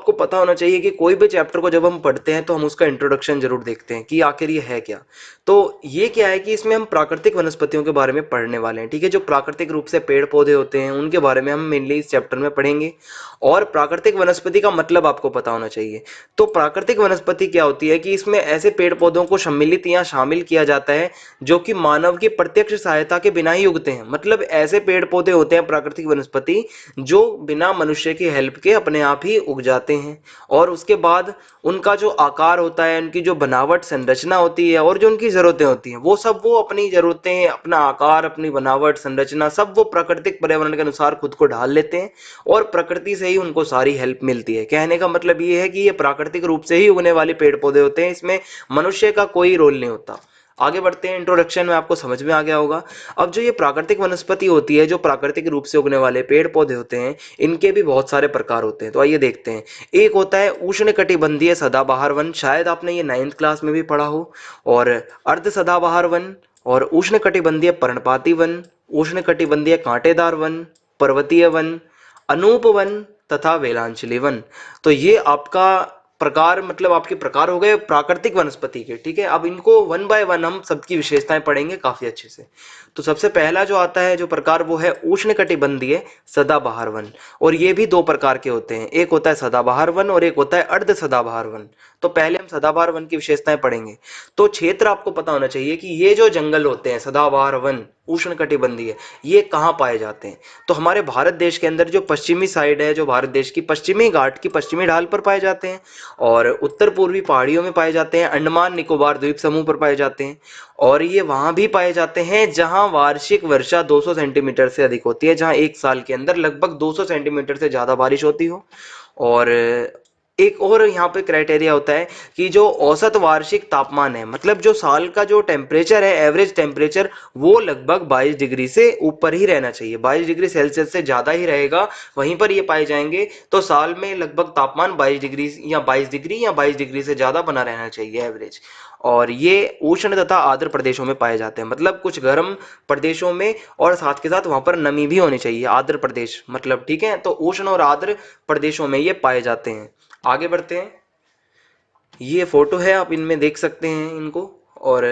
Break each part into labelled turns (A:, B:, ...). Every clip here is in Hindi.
A: आपको पता होना चाहिए कि कोई भी चैप्टर को जब हम पढ़ते हैं तो हम उसका इंट्रोडक्शन जरूर देखते हैं कि आखिर ये है क्या। तो ये क्या है कि इसमें हम प्राकृतिक वनस्पतियों के बारे में पढ़ने वाले हैं, ठीक है। जो प्राकृतिक रूप से पेड़ पौधे होते हैं उनके बारे में हम मेनली इस चैप्टर में पढ़ेंगे। और प्राकृतिक वनस्पति का मतलब आपको पता होना चाहिए। तो प्राकृतिक वनस्पति क्या होती है कि इसमें ऐसे पेड़ पौधों को सम्मिलित या शामिल किया जाता है जो कि मानव की प्रत्यक्ष सहायता के बिना ही उगते हैं। मतलब ऐसे पेड़ पौधे होते हैं प्राकृतिक वनस्पति जो बिना मनुष्य की हेल्प के अपने आप ही उग जाते हैं। और उसके बाद उनका जो आकार होता है, उनकी जो बनावट संरचना होती है और जो उनकी जरूरतें होती हैं, वो सब वो अपनी जरूरतें, अपना आकार, अपनी बनावट संरचना सब वो प्राकृतिक पर्यावरण के अनुसार खुद को ढाल लेते हैं और प्रकृति से ही उनको सारी हेल्प मिलती है। कहने का मतलब ये है कि ये प्राकृतिक रूप से ही उगने वाले पेड़ पौधे होते हैं, इसमें मनुष्य का कोई रोल नहीं होता। आगे बढ़ते हैं, इंट्रोडक्शन में आपको समझ में आ गया होगा। अब जो ये प्राकृतिक वनस्पति होती है, जो प्राकृतिक रूप से उगने वाले पेड़ पौधे होते हैं, इनके भी बहुत सारे प्रकार होते हैं। तो आइए देखते हैं। एक होता है उष्णकटिबंधीय सदाबहार वन, शायद आपने ये 9th क्लास में भी पढ़ा हो। और अर्ध सदाबहार वन, और उष्णकटिबंधीय पर्णपाती वन, उष्णकटिबंधीय कांटेदार वन, पर्वतीय वन, अनूप वन तथा वेलांचली वन। तो ये आपका प्रकार, मतलब आपके प्रकार हो गए प्राकृतिक वनस्पति के, ठीक है। अब इनको वन बाय वन हम सबकी विशेषताएं पढ़ेंगे काफी अच्छे से। तो सबसे पहला जो आता है जो प्रकार, वो है उष्णकटिबंधीय सदाबहार वन। और ये भी दो प्रकार के होते हैं, एक होता है सदाबहार वन और एक होता है अर्ध सदाबहार वन। तो पहले हम सदाबहार वन की विशेषताएं पढ़ेंगे। तो क्षेत्र आपको पता होना चाहिए कि ये जो जंगल होते हैं सदाबहार वन उष्णकटिबंधीय, ये कहाँ पाए जाते हैं। तो हमारे भारत देश के अंदर जो पश्चिमी साइड है, जो भारत देश की पश्चिमी घाट की पश्चिमी ढाल पर पाए जाते हैं, और उत्तर पूर्वी पहाड़ियों में पाए जाते हैं, अंडमान निकोबार द्वीप समूह पर पाए जाते हैं। और ये वहां भी पाए जाते हैं जहां वार्षिक वर्षा 200 सेंटीमीटर से अधिक होती है, जहां एक साल के अंदर लगभग 200 सेंटीमीटर से ज्यादा बारिश होती हो। और एक और यहाँ पे क्राइटेरिया होता है कि जो औसत वार्षिक तापमान है, मतलब जो साल का जो टेम्परेचर है, एवरेज टेम्परेचर, वो लगभग 22 डिग्री से ऊपर ही रहना चाहिए। 22 डिग्री सेल्सियस से ज्यादा ही रहेगा, वहीं पर ये पाए जाएंगे। तो साल में लगभग तापमान 22 डिग्री या 22 डिग्री या 22 डिग्री से ज्यादा बना रहना चाहिए एवरेज। और ये उष्ण तथा आर्द्र प्रदेशों में पाए जाते हैं, मतलब कुछ गर्म प्रदेशों में, और साथ के साथ वहां पर नमी भी होनी चाहिए, आर्द्र प्रदेश मतलब, ठीक है। तो उष्ण और आर्द्र प्रदेशों में ये पाए जाते हैं। आगे बढ़ते हैं। ये फोटो है, आप इनमें देख सकते हैं इनको। और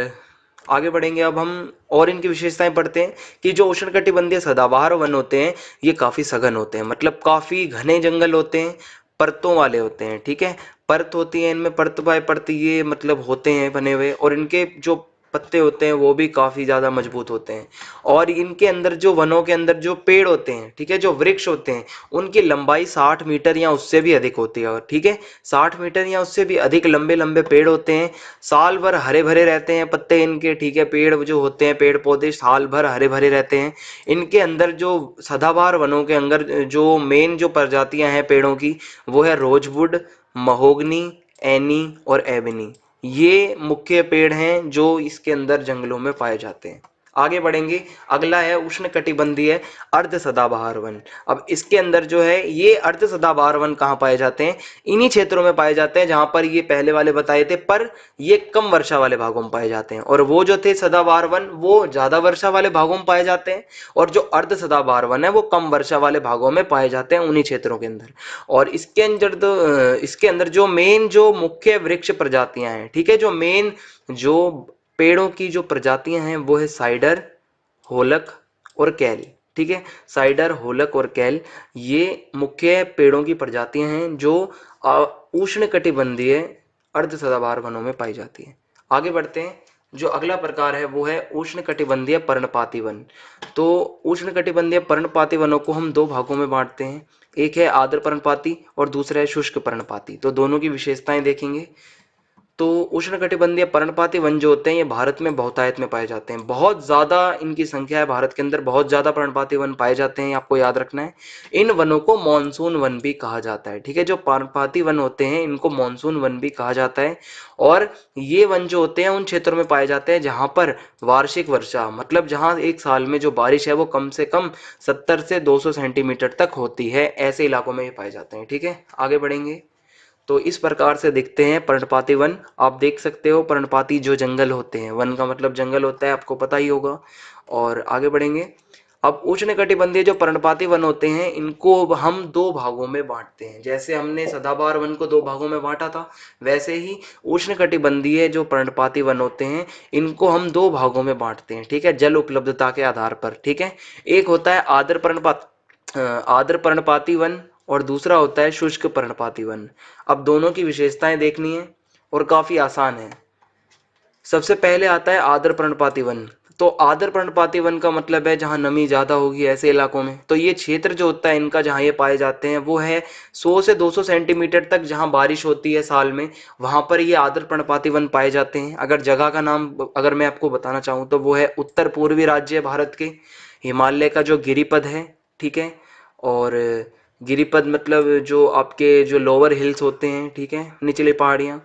A: आगे बढ़ेंगे अब हम, और इनकी विशेषताएं पढ़ते हैं कि जो उष्णकटिबंधीय सदाबहार वन होते हैं, ये काफी सघन होते हैं, मतलब काफी घने जंगल होते हैं, परतों वाले होते हैं, ठीक है। परत होती है इनमें, परत बाय परत ये मतलब होते हैं बने हुए, और इनके जो पत्ते होते हैं वो भी काफी ज्यादा मजबूत होते हैं। और इनके अंदर जो वनों के अंदर जो पेड़ होते हैं, ठीक है, जो वृक्ष होते हैं, उनकी लंबाई 60 मीटर या उससे भी अधिक होती है, ठीक है। 60 मीटर या उससे भी अधिक लंबे लंबे पेड़ होते हैं। साल भर हरे भरे रहते हैं पत्ते इनके, ठीक है। पेड़ जो होते हैं, पेड़ पौधे साल भर हरे भरे रहते हैं। इनके अंदर जो सदाबहार वनों के अंदर जो मेन जो प्रजातियां हैं पेड़ों की, वो है रोजवुड, महोगनी, एनी और एबनी। ये मुख्य पेड़ हैं जो इसके अंदर जंगलों में पाए जाते हैं। आगे बढ़ेंगे। अगला है उष्णकटिबंधीय अर्ध सदाबहार वन। अब इसके अंदर जो है, ये अर्ध सदाबहार वन कहाँ पाए जाते हैं, इन्हीं क्षेत्रों में पाए जाते हैं जहां पर ये पहले वाले बताए थे, पर ये कम वर्षा वाले भागों में पाए जाते हैं। और वो जो थे सदाबहार वन, वो ज्यादा वर्षा वाले भागों में पाए जाते हैं। और जो अर्ध सदाबहार वन है, वो कम वर्षा वाले भागों में पाए जाते हैं, उन्हीं क्षेत्रों के अंदर। और इसके अंदर जो मेन जो मुख्य वृक्ष प्रजातियां हैं, ठीक है, जो मेन जो पेड़ों की जो प्रजातियां हैं, वो है साइडर, होलक और कैल, ठीक है। साइडर, होलक और कैल, ये मुख्य पेड़ों की प्रजातियां हैं जो उष्णकटिबंधीय अर्ध सदाबहार वनों में पाई जाती है। आगे बढ़ते हैं। जो अगला प्रकार है वो है उष्णकटिबंधीय पर्णपाती वन। तो उष्णकटिबंधीय पर्णपाती वनों को हम दो भागों में बांटते हैं, एक है आर्द्र पर्णपाती और दूसरा है शुष्क पर्णपाती। तो दोनों की विशेषताएं देखेंगे। तो उष्णकटिबंधीय पर्णपाती वन जो होते हैं, ये भारत में बहुतायत में पाए जाते हैं, बहुत ज्यादा इनकी संख्या है भारत के अंदर, बहुत ज्यादा पर्णपाती वन पाए जाते हैं, आपको याद रखना है। इन वनों को मॉनसून वन भी कहा जाता है, ठीक है। जो पर्णपाती वन होते हैं, इनको मॉनसून वन भी कहा जाता है। और ये वन जो होते हैं उन क्षेत्रों में पाए जाते हैं जहां पर वार्षिक वर्षा, मतलब जहां एक साल में जो बारिश है वो कम से कम 70 से 200 सेंटीमीटर तक होती है, ऐसे इलाकों में ये पाए जाते हैं, ठीक है। आगे बढ़ेंगे। तो इस प्रकार से दिखते हैं पर्णपाती वन। आप देख सकते हो पर्णपाती जो जंगल होते हैं, वन का मतलब जंगल होता है, आपको पता ही होगा। और आगे बढ़ेंगे। अब उष्णकटिबंधीय जो पर्णपाती वन होते हैं इनको हम दो भागों में बांटते हैं। जैसे हमने सदाबहार वन को दो भागों में बांटा था, वैसे ही उष्णकटिबंधीय जो पर्णपाती वन होते हैं इनको हम दो भागों में बांटते हैं, ठीक है, जल उपलब्धता के आधार पर, ठीक है। एक होता है आर्द्र पर्णपाती वन और दूसरा होता है शुष्क पर्णपाती वन। अब दोनों की विशेषताएं देखनी है और काफी आसान है। सबसे पहले आता है आर्द्र पर्णपाती वन। तो आर्द्र पर्णपाती वन का मतलब है जहाँ नमी ज़्यादा होगी ऐसे इलाकों में। तो ये क्षेत्र जो होता है इनका जहाँ ये पाए जाते हैं वो है 100 से 200 सेंटीमीटर तक जहाँ बारिश होती है साल में, वहाँ पर ये आर्द्र पर्णपाती वन पाए जाते हैं। अगर जगह का नाम अगर मैं आपको बताना चाहूँ तो वो है उत्तर पूर्वी राज्य भारत के, हिमालय का जो गिरिपद है, ठीक है। और गिरिपद मतलब जो आपके जो लोअर हिल्स होते हैं, ठीक है, निचली पहाड़ियाँ,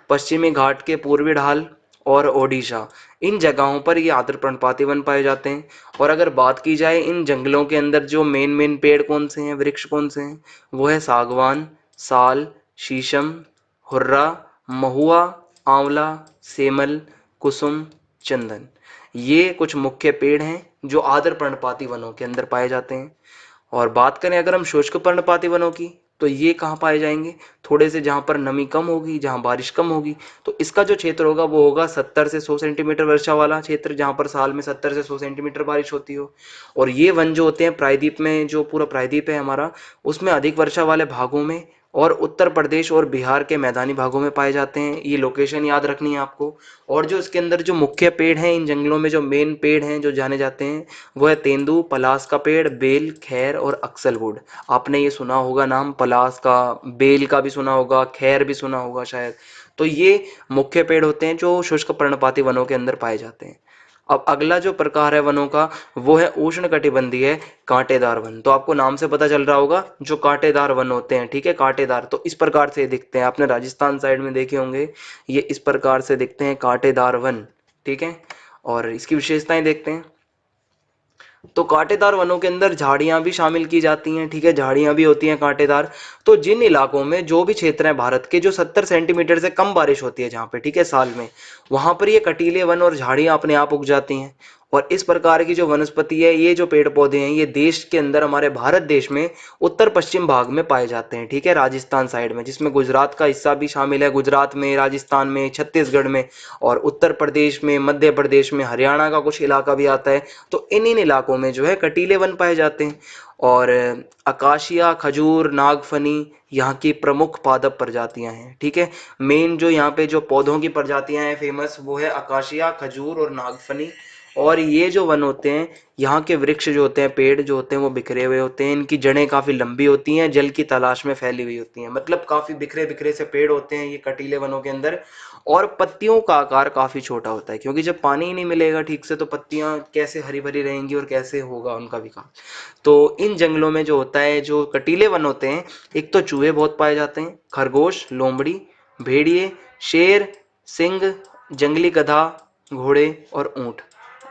A: पश्चिमी घाट के पूर्वी ढाल और ओडिशा, इन जगहों पर ये आर्द्र पर्णपाती वन पाए जाते हैं। और अगर बात की जाए इन जंगलों के अंदर जो मेन पेड़ कौन से हैं, वृक्ष कौन से हैं, वो है सागवान, साल, शीशम, हुर्रा, महुआ, आंवला, सेमल, कुसुम, चंदन। ये कुछ मुख्य पेड़ हैं जो आर्द्र पर्णपाती वनों के अंदर पाए जाते हैं। और बात करें अगर हम शुष्क पर्णपाती वनों की, तो ये कहाँ पाए जाएंगे, थोड़े से जहाँ पर नमी कम होगी, जहाँ बारिश कम होगी। तो इसका जो क्षेत्र होगा वो होगा 70 से 100 सेंटीमीटर वर्षा वाला क्षेत्र, जहाँ पर साल में 70 से 100 सेंटीमीटर बारिश होती हो। और ये वन जो होते हैं प्रायद्वीप में, जो पूरा प्रायद्वीप है हमारा, उसमें अधिक वर्षा वाले भागों में और उत्तर प्रदेश और बिहार के मैदानी भागों में पाए जाते हैं। ये लोकेशन याद रखनी है आपको। और जो इसके अंदर जो मुख्य पेड़ हैं इन जंगलों में, जो मेन पेड़ हैं जो जाने जाते हैं, वो है तेंदू, पलास का पेड़, बेल, खैर और अक्सलवुड। आपने ये सुना होगा नाम पलास का, बेल का भी सुना होगा, खैर भी सुना होगा शायद। तो ये मुख्य पेड़ होते हैं जो शुष्क पर्णपाती वनों के अंदर पाए जाते हैं। अब अगला जो प्रकार है वनों का वो है उष्णकटिबंधीय कांटेदार वन। तो आपको नाम से पता चल रहा होगा जो कांटेदार वन होते हैं, ठीक है, कांटेदार तो इस प्रकार से दिखते हैं। आपने राजस्थान साइड में देखे होंगे, ये इस प्रकार से दिखते हैं कांटेदार वन, ठीक है। और इसकी विशेषताएं देखते हैं। तो कांटेदार वनों के अंदर झाड़ियां भी शामिल की जाती हैं, ठीक है, झाड़ियां भी होती हैं कांटेदार। तो जिन इलाकों में जो भी क्षेत्र है भारत के जो 70 सेंटीमीटर से कम बारिश होती है जहाँ पे, ठीक है, साल में, वहां पर ये कटीले वन और झाड़ियां अपने आप उग जाती हैं। और इस प्रकार की जो वनस्पति है, ये जो पेड़ पौधे हैं, ये देश के अंदर हमारे भारत देश में उत्तर पश्चिम भाग में पाए जाते हैं, ठीक है, राजस्थान साइड में, जिसमें गुजरात का हिस्सा भी शामिल है, गुजरात में, राजस्थान में, छत्तीसगढ़ में, और उत्तर प्रदेश में, मध्य प्रदेश में, हरियाणा का कुछ इलाका भी आता है। तो इन इलाकों में जो है कटीले वन पाए जाते हैं। और अकाशिया, खजूर, नागफनी यहाँ की प्रमुख पादप प्रजातियां हैं, ठीक है। मेन जो यहाँ पे जो पौधों की प्रजातियां हैं फेमस, वो है अकाशिया, खजूर और नागफनी। और ये जो वन होते हैं, यहाँ के वृक्ष जो होते हैं, पेड़ जो होते हैं, वो बिखरे हुए होते हैं। इनकी जड़ें काफी लंबी होती हैं, जल की तलाश में फैली हुई होती हैं। मतलब काफी बिखरे बिखरे से पेड़ होते हैं ये कटीले वनों के अंदर। और पत्तियों का आकार काफी छोटा होता है, क्योंकि जब पानी ही नहीं मिलेगा ठीक से तो पत्तियां कैसे हरी भरी रहेंगी और कैसे होगा उनका विकास। तो इन जंगलों में जो होता है, जो कटीले वन होते हैं, एक तो चूहे बहुत पाए जाते हैं, खरगोश, लोमड़ी, भेड़िए, शेर, सिंह, जंगली गधा, घोड़े और ऊंट,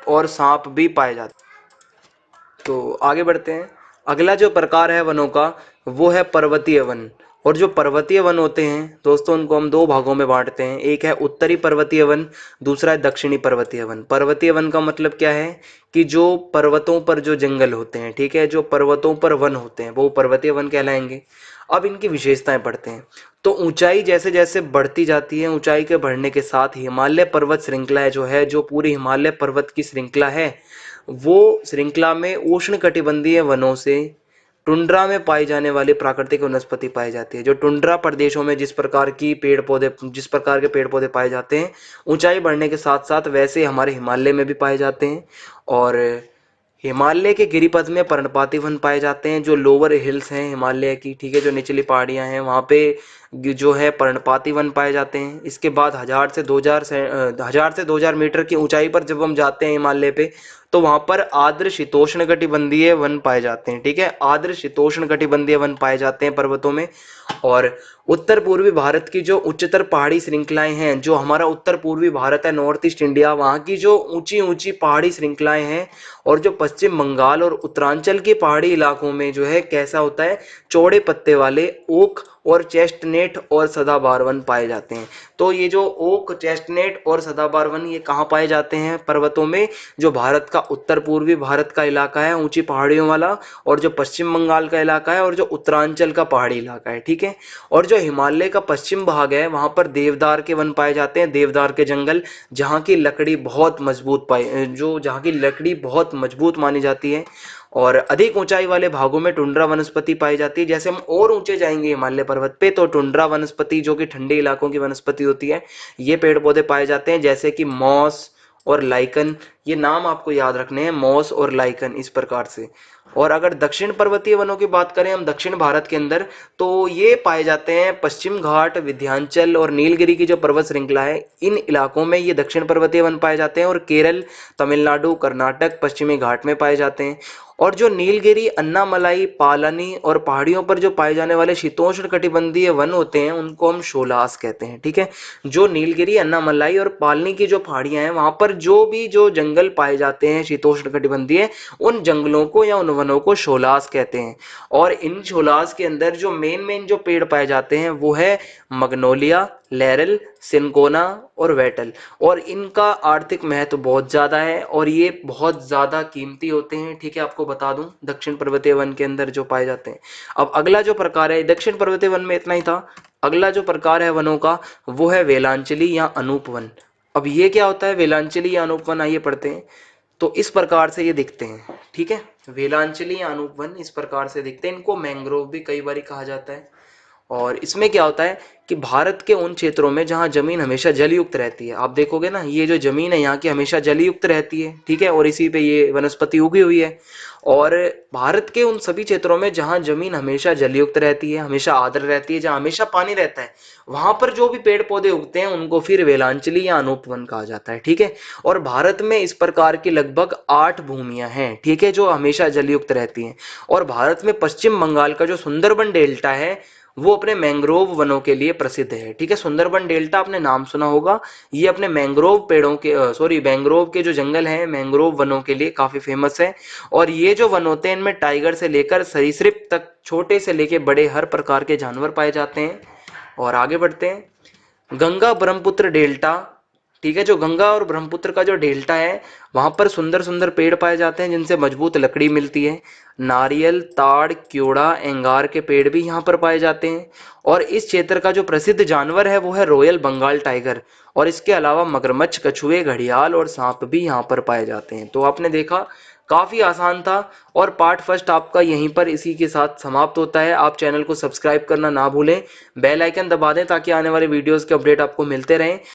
A: और सांप भी पाए जाते हैं। तो आगे बढ़ते हैं। अगला जो प्रकार है वनों का वो है पर्वतीय वन। और जो पर्वतीय वन होते हैं दोस्तों, उनको हम दो भागों में बांटते हैं। एक है उत्तरी पर्वतीय वन, दूसरा है दक्षिणी पर्वतीय वन। पर्वतीय वन का मतलब क्या है कि जो पर्वतों पर जो जंगल होते हैं, ठीक है, जो पर्वतों पर वन होते हैं वो पर्वतीय वन कहलाएंगे। अब इनकी विशेषताएं पढ़ते हैं। तो ऊंचाई जैसे जैसे बढ़ती जाती है, ऊंचाई के बढ़ने के साथ हिमालय पर्वत श्रृंखला जो है, जो पूरी हिमालय पर्वत की श्रृंखला है, वो श्रृंखला में उष्णकटिबंधीय वनों से टुंड्रा में पाई जाने वाली प्राकृतिक वनस्पति पाई जाती है। जो टुंड्रा प्रदेशों में जिस प्रकार के पेड़ पौधे पाए जाते हैं ऊंचाई बढ़ने के साथ साथ, वैसे हमारे हिमालय में भी पाए जाते हैं। और हिमालय के गिरिपथ में पर्णपाती वन पाए जाते हैं, जो लोअर हिल्स हैं हिमालय की, ठीक है, जो निचली पहाड़ियां हैं वहाँ पे जो है पर्णपाती वन पाए जाते हैं। इसके बाद 1000 से 2000 मीटर की ऊंचाई पर जब हम जाते हैं हिमालय पे, तो वहां पर आर्द्र शीतोष्ण कटिबंधीय वन पाए जाते हैं, ठीक है, आर्द्र शीतोष्ण कटिबंधीय वन पाए जाते हैं पर्वतों में। और उत्तर पूर्वी भारत की जो उच्चतर पहाड़ी श्रृंखलाएं हैं, जो हमारा उत्तर पूर्वी भारत है, नॉर्थ ईस्ट इंडिया, वहाँ की जो ऊंची ऊंची पहाड़ी श्रृंखलाएं हैं, और जो पश्चिम बंगाल और उत्तरांचल के पहाड़ी इलाकों में जो है कैसा होता है, चौड़े पत्ते वाले ओक और चेस्टनेट और सदाबहार वन पाए जाते हैं। तो ये जो ओक, चेस्टनेट और सदाबहार वन ये कहाँ पाए जाते हैं पर्वतों में, जो भारत का उत्तर पूर्वी भारत का इलाका है ऊंची पहाड़ियों वाला, और जो पश्चिम बंगाल का इलाका है, और जो उत्तरांचल का पहाड़ी इलाका है, ठीक है। और जो हिमालय का पश्चिम भाग है वहां पर देवदार के वन पाए जाते हैं, देवदार के जंगल, जहाँ की लकड़ी बहुत मजबूत जहाँ की लकड़ी बहुत मजबूत मानी जाती है। और अधिक ऊंचाई वाले भागों में टुंड्रा वनस्पति पाई जाती है। जैसे हम और ऊंचे जाएंगे हिमालय पर्वत पे तो टुंड्रा वनस्पति जो कि ठंडे इलाकों की वनस्पति होती है, ये पेड़ पौधे पाए जाते हैं, जैसे कि मॉस और लाइकन। ये नाम आपको याद रखने हैं, मॉस और लाइकन, इस प्रकार से। और अगर दक्षिण पर्वतीय वनों की बात करें हम दक्षिण भारत के अंदर, तो ये पाए जाते हैं पश्चिम घाट, विंध्याचल और नीलगिरी की जो पर्वत श्रृंखला है, इन इलाकों में ये दक्षिण पर्वतीय वन पाए जाते हैं। और केरल, तमिलनाडु, कर्नाटक, पश्चिमी घाट में पाए जाते हैं। और जो नीलगिरी, अन्नामलाई, पालानी और पहाड़ियों पर जो पाए जाने वाले शीतोष्ण कटिबंधीय वन होते हैं, उनको हम शोलास कहते हैं, ठीक है। जो नीलगिरी, अन्नामलाई और पालनी की जो पहाड़ियां हैं, वहां पर जो जंगल पाए जाते हैं शीतोष्ण कटिबंधीय, उन जंगलों को या उन वनों को शोलास कहते हैं। और इन शोलास के अंदर जो मेन जो पेड़ पाए जाते हैं वो है मग्नोलिया, लैरल, सिनकोना और वेटल। और इनका आर्थिक महत्व बहुत ज्यादा है और ये बहुत ज्यादा कीमती होते हैं, ठीक है। आपको बता दूं दक्षिण पर्वतीय वन के अंदर जो पाए जाते हैं। अब अगला जो प्रकार है, दक्षिण पर्वतीय वन में इतना ही था। अगला जो प्रकार है वनों का, वो है वेलांचली या अनूप वन। अब ये क्या होता है वेलांचली या अनूप वन, आइए पढ़ते हैं। तो इस प्रकार से ये दिखते हैं, ठीक है। वेलांचली या अनूप वन इस प्रकार से दिखते हैं। इनको मैंग्रोव भी कई बार कहा जाता है। और इसमें क्या होता है कि भारत के उन क्षेत्रों में जहां जमीन हमेशा जलयुक्त रहती है, आप देखोगे ना ये जो जमीन है यहाँ की हमेशा जलयुक्त रहती है, ठीक है, और इसी पे ये वनस्पति उगी हुई है। और भारत के उन सभी क्षेत्रों में जहां जमीन हमेशा जलयुक्त रहती है, हमेशा आर्द्र रहती है, जहां हमेशा पानी रहता है, वहां पर जो भी पेड़ पौधे उगते हैं उनको फिर वेलांचली या अनूप वन कहा जाता है, ठीक है। और भारत में इस प्रकार की लगभग 8 भूमियां हैं, ठीक है, जो हमेशा जलयुक्त रहती हैं। और भारत में पश्चिम बंगाल का जो सुंदरबन डेल्टा है वो अपने मैंग्रोव वनों के लिए प्रसिद्ध है, ठीक है। सुंदरबन डेल्टा आपने नाम सुना होगा, ये अपने मैंग्रोव पेड़ों के मैंग्रोव के जो जंगल हैं, मैंग्रोव वनों के लिए काफी फेमस है। और ये जो वन होते हैं इनमें टाइगर से लेकर सरीसृप तक, छोटे से लेकर बड़े हर प्रकार के जानवर पाए जाते हैं। और आगे बढ़ते हैं, गंगा ब्रह्मपुत्र डेल्टा, ठीक है। जो गंगा और ब्रह्मपुत्र का जो डेल्टा है वहां पर सुंदर सुंदर पेड़ पाए जाते हैं जिनसे मजबूत लकड़ी मिलती है। नारियल, ताड़, क्योड़ा, एंगार के पेड़ भी यहाँ पर पाए जाते हैं। और इस क्षेत्र का जो प्रसिद्ध जानवर है वो है रॉयल बंगाल टाइगर। और इसके अलावा मगरमच्छ, कछुए, घड़ियाल और सांप भी यहाँ पर पाए जाते हैं। तो आपने देखा काफी आसान था। और पार्ट फर्स्ट आपका यहीं पर इसी के साथ समाप्त होता है। आप चैनल को सब्सक्राइब करना ना भूलें, बेल आइकन दबा दें ताकि आने वाले वीडियोस के अपडेट आपको मिलते रहें।